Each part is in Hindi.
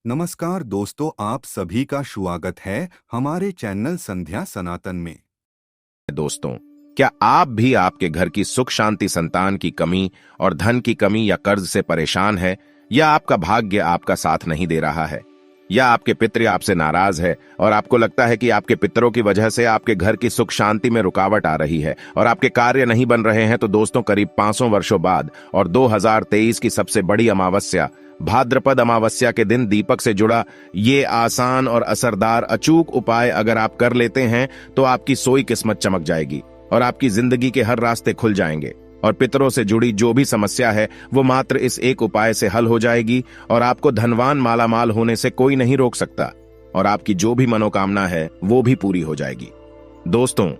नमस्कार दोस्तों, आप सभी का स्वागत है हमारे चैनल संध्या सनातन में। दोस्तों, क्या आप भी आपके घर की सुख शांति, संतान की कमी और धन की कमी या कर्ज से परेशान है, या आपका भाग्य आपका साथ नहीं दे रहा है, या आपके पितृ आपसे नाराज है और आपको लगता है कि आपके पितरों की वजह से आपके घर की सुख शांति में रुकावट आ रही है और आपके कार्य नहीं बन रहे हैं? तो दोस्तों, करीब 500 वर्षों बाद और 2023 की सबसे बड़ी अमावस्या भाद्रपद अमावस्या के दिन दीपक से जुड़ा ये आसान और असरदार अचूक उपाय अगर आप कर लेते हैं तो आपकी सोई किस्मत चमक जाएगी और आपकी जिंदगी के हर रास्ते खुल जाएंगे और पितरों से जुड़ी जो भी समस्या है वो मात्र इस एक उपाय से हल हो जाएगी और आपको धनवान मालामाल होने से कोई नहीं रोक सकता और आपकी जो भी मनोकामना है वो भी पूरी हो जाएगी। दोस्तों,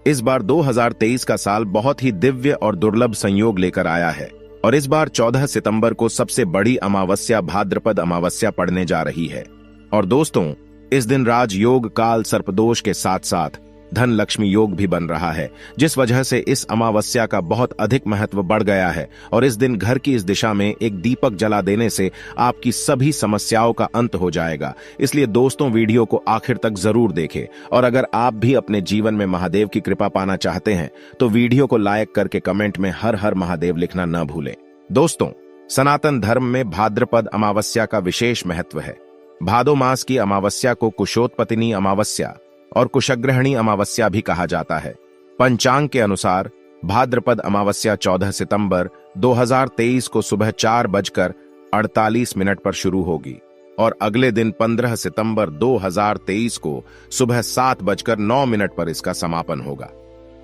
इस बार 2023 का साल बहुत ही दिव्य और दुर्लभ संयोग लेकर आया है और इस बार 14 सितंबर को सबसे बड़ी अमावस्या भाद्रपद अमावस्या पड़ने जा रही है। और दोस्तों, इस दिन राजयोग काल सर्पदोष के साथ साथ धन लक्ष्मी योग भी बन रहा है, जिस वजह से इस अमावस्या का बहुत अधिक महत्व बढ़ गया है और इस दिन घर की इस दिशा में एक दीपक जला देने से आपकी सभी समस्याओं का अंत हो जाएगा। इसलिए दोस्तों, वीडियो को आखिर तक जरूर देखें और अगर आप भी अपने जीवन में महादेव की कृपा पाना चाहते हैं तो वीडियो को लाइक करके कमेंट में हर हर महादेव लिखना न भूलें। दोस्तों, सनातन धर्म में भाद्रपद अमावस्या का विशेष महत्व है। भादो मास की अमावस्या को कुशोत्पतिनी अमावस्या और कुशग्रहणी अमावस्या भी कहा जाता है। पंचांग के अनुसार भाद्रपद अमावस्या 14 सितंबर 2023 को सुबह 4:48 पर शुरू होगी और अगले दिन 15 सितंबर 2023 को सुबह 7:09 पर इसका समापन होगा।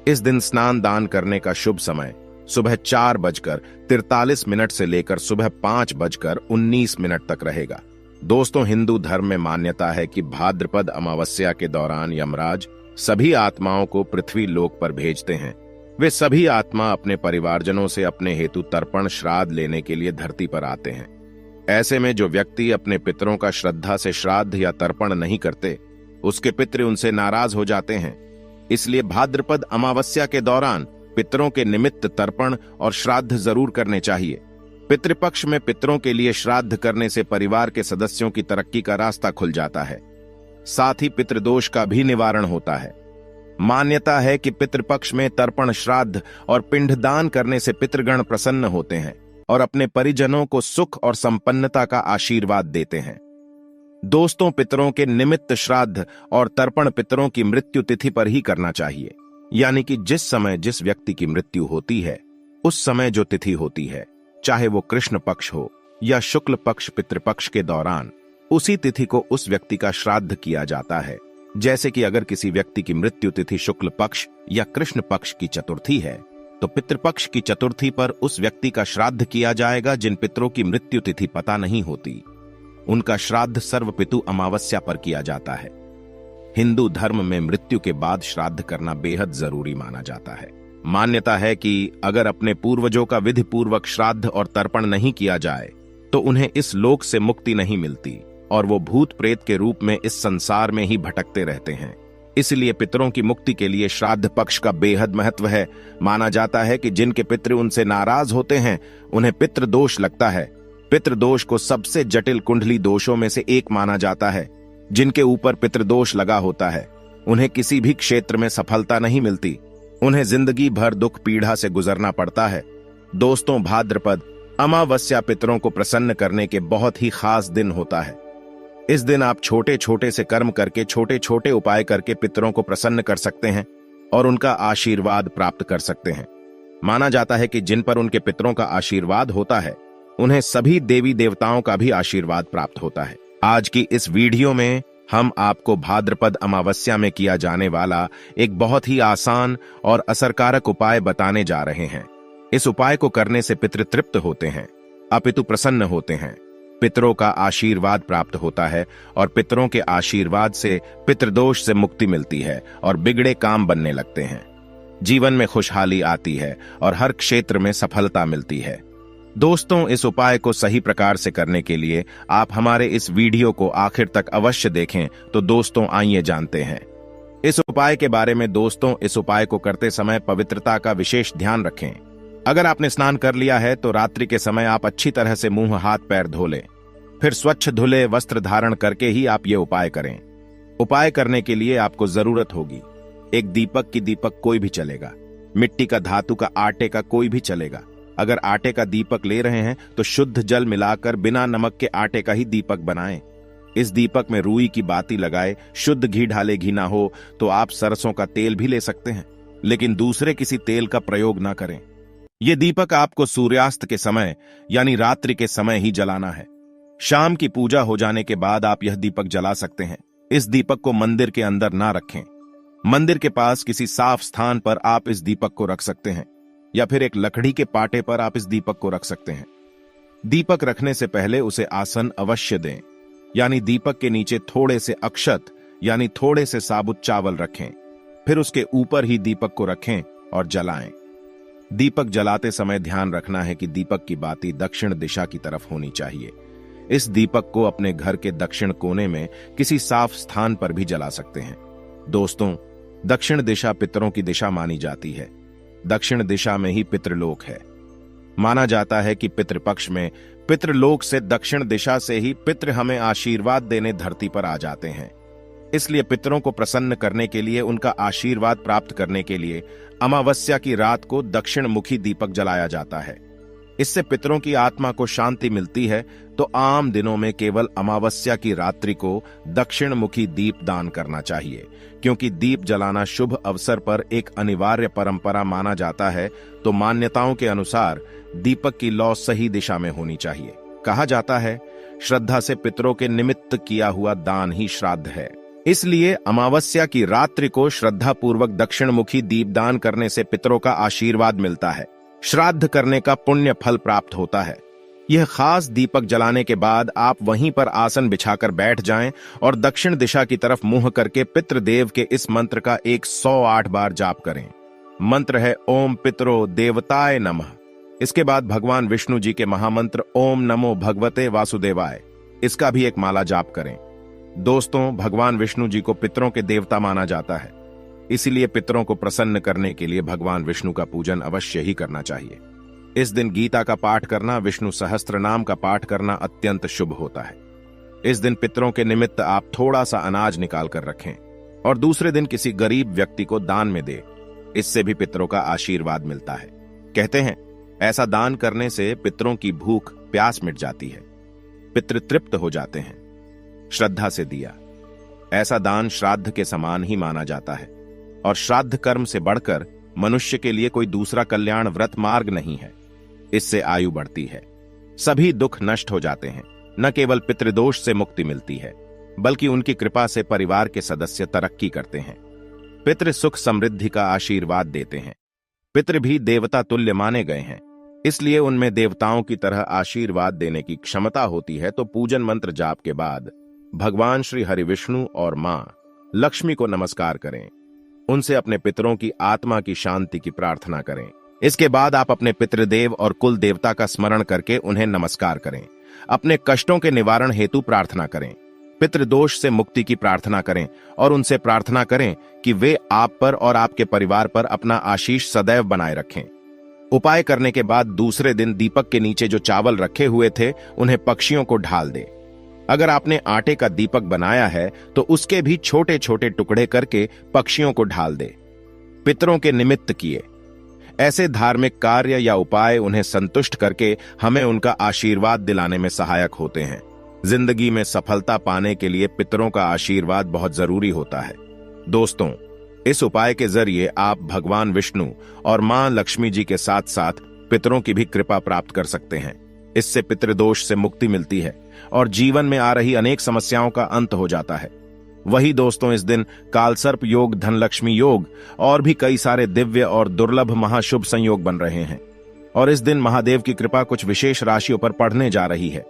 इस दिन स्नान दान करने का शुभ समय सुबह 4:43 से लेकर सुबह 5:19 तक रहेगा। दोस्तों, हिंदू धर्म में मान्यता है कि भाद्रपद अमावस्या के दौरान यमराज सभी आत्माओं को पृथ्वी लोक पर भेजते हैं। वे सभी आत्मा अपने परिवारजनों से अपने हेतु तर्पण श्राद्ध लेने के लिए धरती पर आते हैं। ऐसे में जो व्यक्ति अपने पितरों का श्रद्धा से श्राद्ध या तर्पण नहीं करते, उसके पितृ उनसे नाराज हो जाते हैं। इसलिए भाद्रपद अमावस्या के दौरान पितरों के निमित्त तर्पण और श्राद्ध जरूर करने चाहिए। पितृपक्ष में पितरों के लिए श्राद्ध करने से परिवार के सदस्यों की तरक्की का रास्ता खुल जाता है, साथ ही पितृदोष का भी निवारण होता है। मान्यता है कि पितृपक्ष में तर्पण, श्राद्ध और पिंडदान करने से पितृगण प्रसन्न होते हैं और अपने परिजनों को सुख और संपन्नता का आशीर्वाद देते हैं। दोस्तों, पितरों के निमित्त श्राद्ध और तर्पण पितरों की मृत्यु तिथि पर ही करना चाहिए, यानी कि जिस समय जिस व्यक्ति की मृत्यु होती है उस समय जो तिथि होती है, चाहे वो कृष्ण पक्ष हो या शुक्ल पक्ष पितृपक्ष के दौरान, उसी तिथि को उस व्यक्ति का श्राद्ध किया जाता है। जैसे कि अगर किसी व्यक्ति की मृत्यु तिथि शुक्ल पक्ष या कृष्ण पक्ष की चतुर्थी है तो पितृपक्ष की चतुर्थी पर उस व्यक्ति का श्राद्ध किया जाएगा। जिन पितरों की मृत्यु तिथि पता नहीं होती, उनका श्राद्ध सर्वपितु अमावस्या पर किया जाता है। हिंदू धर्म में मृत्यु के बाद श्राद्ध करना बेहद जरूरी माना जाता है। मान्यता है कि अगर अपने पूर्वजों का विधि पूर्वक श्राद्ध और तर्पण नहीं किया जाए तो उन्हें इस लोक से मुक्ति नहीं मिलती और वो भूत प्रेत के रूप में इस संसार में ही भटकते रहते हैं। इसलिए पितरों की मुक्ति के लिए श्राद्ध पक्ष का बेहद महत्व है। माना जाता है कि जिनके पितृ उनसे नाराज होते हैं उन्हें पितृदोष लगता है। पितृदोष को सबसे जटिल कुंडली दोषों में से एक माना जाता है। जिनके ऊपर पितृदोष लगा होता है उन्हें किसी भी क्षेत्र में सफलता नहीं मिलती, उन्हें जिंदगी भर दुख पीड़ा से गुजरना पड़ता है। दोस्तों, भाद्रपद अमावस्या पितरों को प्रसन्न करने के बहुत ही खास दिन होता है। इस दिन आप छोटे छोटे से कर्म करके, छोटे छोटे उपाय करके पितरों को प्रसन्न कर सकते हैं और उनका आशीर्वाद प्राप्त कर सकते हैं। माना जाता है कि जिन पर उनके पितरों का आशीर्वाद होता है उन्हें सभी देवी देवताओं का भी आशीर्वाद प्राप्त होता है। आज की इस वीडियो में हम आपको भाद्रपद अमावस्या में किया जाने वाला एक बहुत ही आसान और असरकारक उपाय बताने जा रहे हैं। इस उपाय को करने से पितृ तृप्त होते हैं, अपितु प्रसन्न होते हैं, पितरों का आशीर्वाद प्राप्त होता है और पितरों के आशीर्वाद से पितृदोष से मुक्ति मिलती है और बिगड़े काम बनने लगते हैं। जीवन में खुशहाली आती है और हर क्षेत्र में सफलता मिलती है। दोस्तों, इस उपाय को सही प्रकार से करने के लिए आप हमारे इस वीडियो को आखिर तक अवश्य देखें। तो दोस्तों, आइए जानते हैं इस उपाय के बारे में। दोस्तों, इस उपाय को करते समय पवित्रता का विशेष ध्यान रखें। अगर आपने स्नान कर लिया है तो रात्रि के समय आप अच्छी तरह से मुंह हाथ पैर धो लें। फिर स्वच्छ धुले वस्त्र धारण करके ही आप ये उपाय करें। उपाय करने के लिए आपको जरूरत होगी एक दीपक की, दीपक कोई भी चलेगा, मिट्टी का, धातु का, आटे का, कोई भी चलेगा। अगर आटे का दीपक ले रहे हैं तो शुद्ध जल मिलाकर बिना नमक के आटे का ही दीपक बनाएं। इस दीपक में रुई की बाती लगाए, शुद्ध घी डाले, घी ना हो तो आप सरसों का तेल भी ले सकते हैं, लेकिन दूसरे किसी तेल का प्रयोग ना करें। यह दीपक आपको सूर्यास्त के समय यानी रात्रि के समय ही जलाना है। शाम की पूजा हो जाने के बाद आप यह दीपक जला सकते हैं। इस दीपक को मंदिर के अंदर ना रखें। मंदिर के पास किसी साफ स्थान पर आप इस दीपक को रख सकते हैं, या फिर एक लकड़ी के पाटे पर आप इस दीपक को रख सकते हैं। दीपक रखने से पहले उसे आसन अवश्य दें, यानी दीपक के नीचे थोड़े से अक्षत यानी थोड़े से साबुत चावल रखें। फिर उसके ऊपर ही दीपक को रखें और जलाएं। दीपक जलाते समय ध्यान रखना है कि दीपक की बाती दक्षिण दिशा की तरफ होनी चाहिए। इस दीपक को अपने घर के दक्षिण कोने में किसी साफ स्थान पर भी जला सकते हैं। दोस्तों, दक्षिण दिशा पितरों की दिशा मानी जाती है। दक्षिण दिशा में ही पितृलोक है। माना जाता है कि पितृपक्ष में पितृलोक से दक्षिण दिशा से ही पितृ हमें आशीर्वाद देने धरती पर आ जाते हैं। इसलिए पितरों को प्रसन्न करने के लिए, उनका आशीर्वाद प्राप्त करने के लिए अमावस्या की रात को दक्षिण मुखी दीपक जलाया जाता है। इससे पितरों की आत्मा को शांति मिलती है। तो आम दिनों में केवल अमावस्या की रात्रि को दक्षिण मुखी दीप दान करना चाहिए, क्योंकि दीप जलाना शुभ अवसर पर एक अनिवार्य परंपरा माना जाता है। तो मान्यताओं के अनुसार दीपक की लौ सही दिशा में होनी चाहिए। कहा जाता है, श्रद्धा से पितरों के निमित्त किया हुआ दान ही श्राद्ध है। इसलिए अमावस्या की रात्रि को श्रद्धा पूर्वक दक्षिण मुखी दीपदान करने से पितरों का आशीर्वाद मिलता है, श्राद्ध करने का पुण्य फल प्राप्त होता है। यह खास दीपक जलाने के बाद आप वहीं पर आसन बिछाकर बैठ जाएं और दक्षिण दिशा की तरफ मुंह करके पितृदेव के इस मंत्र का 108 बार जाप करें। मंत्र है ओम पितरो देवताय नमः। इसके बाद भगवान विष्णु जी के महामंत्र ओम नमो भगवते वासुदेवाय, इसका भी एक माला जाप करें। दोस्तों, भगवान विष्णु जी को पितरों के देवता माना जाता है, इसीलिए पितरों को प्रसन्न करने के लिए भगवान विष्णु का पूजन अवश्य ही करना चाहिए। इस दिन गीता का पाठ करना, विष्णु सहस्त्र नाम का पाठ करना अत्यंत शुभ होता है। इस दिन पितरों के निमित्त आप थोड़ा सा अनाज निकाल कर रखें और दूसरे दिन किसी गरीब व्यक्ति को दान में दे। इससे भी पितरों का आशीर्वाद मिलता है। कहते हैं, ऐसा दान करने से पितरों की भूख प्यास मिट जाती है, पितृ तृप्त हो जाते हैं। श्रद्धा से दिया ऐसा दान श्राद्ध के समान ही माना जाता है, और श्राद्ध कर्म से बढ़कर मनुष्य के लिए कोई दूसरा कल्याण व्रत मार्ग नहीं है। इससे आयु बढ़ती है, सभी दुख नष्ट हो जाते हैं। न केवल पितृदोष से मुक्ति मिलती है, बल्कि उनकी कृपा से परिवार के सदस्य तरक्की करते हैं। पितृ सुख समृद्धि का आशीर्वाद देते हैं। पितृ भी देवता तुल्य माने गए हैं, इसलिए उनमें देवताओं की तरह आशीर्वाद देने की क्षमता होती है। तो पूजन मंत्र जाप के बाद भगवान श्री हरि विष्णु और मां लक्ष्मी को नमस्कार करें। उनसे अपने पितरों की आत्मा की शांति की प्रार्थना करें। इसके बाद आप अपने पितृदेव और कुल देवता का स्मरण करके उन्हें नमस्कार करें। अपने कष्टों के निवारण हेतु प्रार्थना करें, पितृदोष से मुक्ति की प्रार्थना करें और उनसे प्रार्थना करें कि वे आप पर और आपके परिवार पर अपना आशीष सदैव बनाए रखें। उपाय करने के बाद दूसरे दिन दीपक के नीचे जो चावल रखे हुए थे उन्हें पक्षियों को ढाल दे। अगर आपने आटे का दीपक बनाया है तो उसके भी छोटे छोटे टुकड़े करके पक्षियों को ढाल दे। पितरों के निमित्त किए ऐसे धार्मिक कार्य या उपाय उन्हें संतुष्ट करके हमें उनका आशीर्वाद दिलाने में सहायक होते हैं। जिंदगी में सफलता पाने के लिए पितरों का आशीर्वाद बहुत जरूरी होता है। दोस्तों, इस उपाय के जरिए आप भगवान विष्णु और मां लक्ष्मी जी के साथ साथ पितरों की भी कृपा प्राप्त कर सकते हैं। इससे पितृदोष से मुक्ति मिलती है और जीवन में आ रही अनेक समस्याओं का अंत हो जाता है। वही दोस्तों, इस दिन कालसर्प योग, धनलक्ष्मी योग और भी कई सारे दिव्य और दुर्लभ महाशुभ संयोग बन रहे हैं। और इस दिन महादेव की कृपा कुछ विशेष राशियों पर पड़ने जा रही है।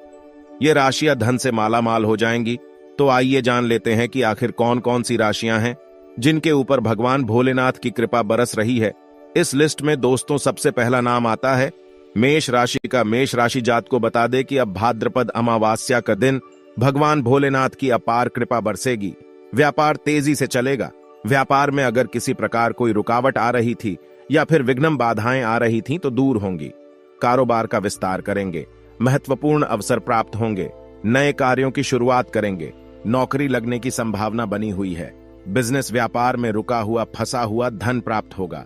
ये राशियां धन से मालामाल हो जाएंगी। तो आइए जान लेते हैं कि आखिर कौन कौन सी राशियां हैं जिनके ऊपर भगवान भोलेनाथ की कृपा बरस रही है। इस लिस्ट में दोस्तों सबसे पहला नाम आता है मेष राशि का। मेष राशि जात को बता दे कि अब भाद्रपद अमावास्या का दिन भगवान भोलेनाथ की अपार कृपा बरसेगी। व्यापार तेजी से चलेगा। व्यापार में अगर किसी प्रकार कोई रुकावट आ रही थी या फिर विघ्न बाधाएं आ रही थीं तो दूर होंगी। कारोबार का विस्तार करेंगे। महत्वपूर्ण अवसर प्राप्त होंगे। नए कार्यों की शुरुआत करेंगे। नौकरी लगने की संभावना बनी हुई है। बिजनेस व्यापार में रुका हुआ फंसा हुआ धन प्राप्त होगा।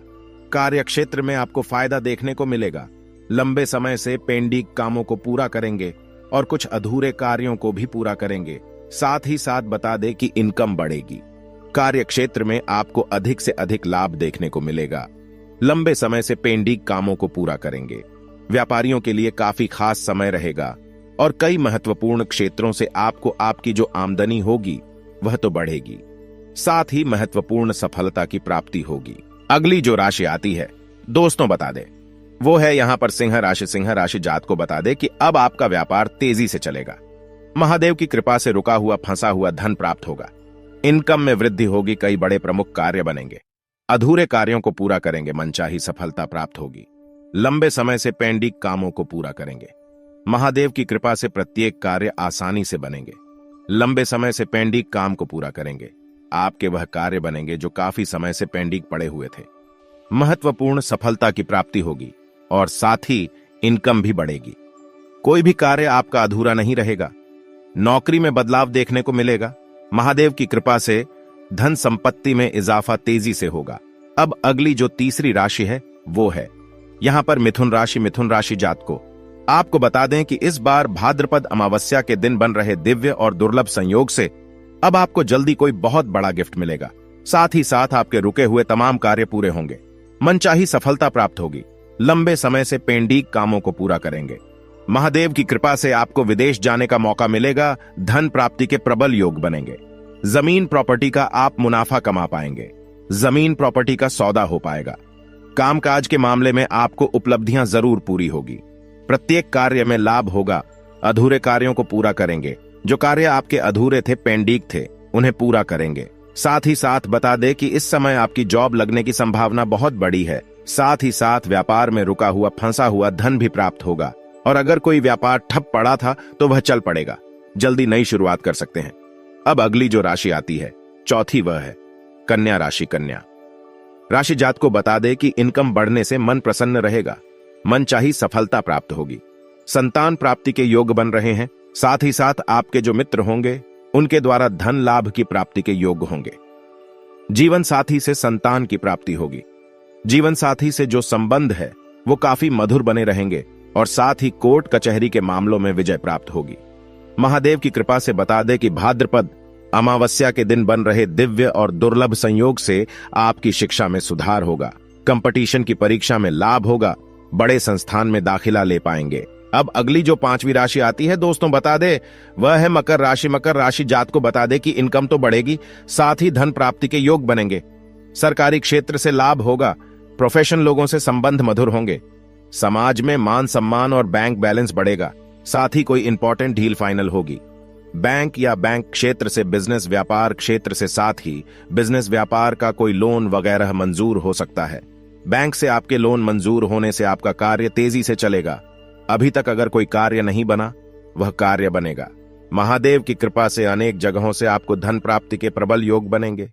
कार्य क्षेत्र में आपको फायदा देखने को मिलेगा। लंबे समय से पेंडिंग कामों को पूरा करेंगे और कुछ अधूरे कार्यों को भी पूरा करेंगे। साथ ही साथ बता दें कि इनकम बढ़ेगी। कार्य क्षेत्र में आपको अधिक से अधिक लाभ देखने को मिलेगा। लंबे समय से पेंडिंग कामों को पूरा करेंगे। व्यापारियों के लिए काफी खास समय रहेगा और कई महत्वपूर्ण क्षेत्रों से आपको आपकी जो आमदनी होगी वह तो बढ़ेगी, साथ ही महत्वपूर्ण सफलता की प्राप्ति होगी। अगली जो राशि आती है दोस्तों बता दें, वो है यहां पर सिंह राशि। सिंह राशि जात को बता दे कि अब आपका व्यापार तेजी से चलेगा। महादेव की कृपा से रुका हुआ फंसा हुआ धन प्राप्त होगा। इनकम में वृद्धि होगी। कई बड़े प्रमुख कार्य बनेंगे। अधूरे कार्यों को पूरा करेंगे। मनचाही सफलता प्राप्त होगी। लंबे समय से पेंडिंग कामों को पूरा करेंगे। महादेव की कृपा से प्रत्येक कार्य आसानी से बनेंगे। लंबे समय से पेंडिंग काम को पूरा करेंगे। आपके वह कार्य बनेंगे जो काफी समय से पेंडिंग पड़े हुए थे। महत्वपूर्ण सफलता की प्राप्ति होगी और साथ ही इनकम भी बढ़ेगी। कोई भी कार्य आपका अधूरा नहीं रहेगा। नौकरी में बदलाव देखने को मिलेगा। महादेव की कृपा से धन संपत्ति में इजाफा तेजी से होगा। अब अगली जो तीसरी राशि है वो है यहां पर मिथुन राशि। मिथुन राशि जात को आपको बता दें कि इस बार भाद्रपद अमावस्या के दिन बन रहे दिव्य और दुर्लभ संयोग से अब आपको जल्दी कोई बहुत बड़ा गिफ्ट मिलेगा। साथ ही साथ आपके रुके हुए तमाम कार्य पूरे होंगे। मनचाही सफलता प्राप्त होगी। लंबे समय से पेंडिंग कामों को पूरा करेंगे। महादेव की कृपा से आपको विदेश जाने का मौका मिलेगा। धन प्राप्ति के प्रबल योग बनेंगे। जमीन प्रॉपर्टी का आप मुनाफा कमा पाएंगे। जमीन प्रॉपर्टी का सौदा हो पाएगा। कामकाज के मामले में आपको उपलब्धियां जरूर पूरी होगी। प्रत्येक कार्य में लाभ होगा। अधूरे कार्यों को पूरा करेंगे। जो कार्य आपके अधूरे थे, पेंडिंग थे, उन्हें पूरा करेंगे। साथ ही साथ बता दें कि इस समय आपकी जॉब लगने की संभावना बहुत बड़ी है। साथ ही साथ व्यापार में रुका हुआ फंसा हुआ धन भी प्राप्त होगा और अगर कोई व्यापार ठप पड़ा था तो वह चल पड़ेगा। जल्दी नई शुरुआत कर सकते हैं। अब अगली जो राशि आती है चौथी, वह है कन्या राशि। कन्या राशि जात को बता दे कि इनकम बढ़ने से मन प्रसन्न रहेगा। मनचाही सफलता प्राप्त होगी। संतान प्राप्ति के योग बन रहे हैं। साथ ही साथ आपके जो मित्र होंगे उनके द्वारा धन लाभ की प्राप्ति के योग होंगे। जीवन साथी से संतान की प्राप्ति होगी। जीवन साथी से जो संबंध है वो काफी मधुर बने रहेंगे और साथ ही कोर्ट कचहरी के मामलों में विजय प्राप्त होगी। महादेव की कृपा से बता दे कि भाद्रपद अमावस्या के दिन बन रहे दिव्य और दुर्लभ संयोग से आपकी शिक्षा में सुधार होगा। कंपटीशन की परीक्षा में लाभ होगा। बड़े संस्थान में दाखिला ले पाएंगे। अब अगली जो पांचवी राशि आती है दोस्तों बता दे, वह है मकर राशि। मकर राशि जात को बता दे कि इनकम तो बढ़ेगी, साथ ही धन प्राप्ति के योग बनेंगे। सरकारी क्षेत्र से लाभ होगा। प्रोफेशन लोगों से संबंध मधुर होंगे। समाज में मान सम्मान और बैंक बैलेंस बढ़ेगा। साथ ही कोई इंपॉर्टेंट डील फाइनल होगी। बैंक या बैंक क्षेत्र से बिजनेस व्यापार क्षेत्र से, साथ ही बिजनेस व्यापार का कोई लोन वगैरह मंजूर हो सकता है। बैंक से आपके लोन मंजूर होने से आपका कार्य तेजी से चलेगा। अभी तक अगर कोई कार्य नहीं बना वह कार्य बनेगा। महादेव की कृपा से अनेक जगहों से आपको धन प्राप्ति के प्रबल योग बनेंगे।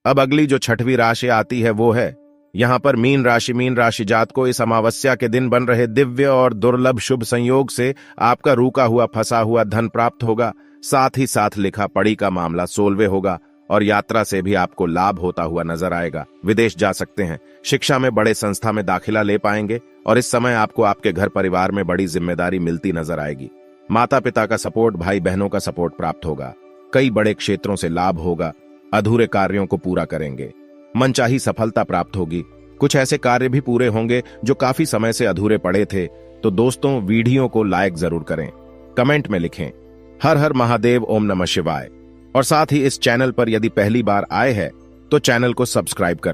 अब अगली जो छठवीं राशि आती है वो है यहां पर मीन राशि। मीन राशि जात को इस अमावस्या के दिन बन रहे दिव्य और दुर्लभ शुभ संयोग से आपका रुका हुआ फंसा हुआ धन प्राप्त होगा। साथ ही साथ लिखा पढ़ी का मामला सोलवे होगा और यात्रा से भी आपको लाभ होता हुआ नजर आएगा। विदेश जा सकते हैं। शिक्षा में बड़े संस्था में दाखिला ले पाएंगे और इस समय आपको आपके घर परिवार में बड़ी जिम्मेदारी मिलती नजर आएगी। माता पिता का सपोर्ट, भाई बहनों का सपोर्ट प्राप्त होगा। कई बड़े क्षेत्रों से लाभ होगा। अधूरे कार्यों को पूरा करेंगे। मनचाही सफलता प्राप्त होगी। कुछ ऐसे कार्य भी पूरे होंगे जो काफी समय से अधूरे पड़े थे। तो दोस्तों वीडियो को लाइक जरूर करें, कमेंट में लिखें हर हर महादेव, ओम नमः शिवाय और साथ ही इस चैनल पर यदि पहली बार आए हैं तो चैनल को सब्सक्राइब करें।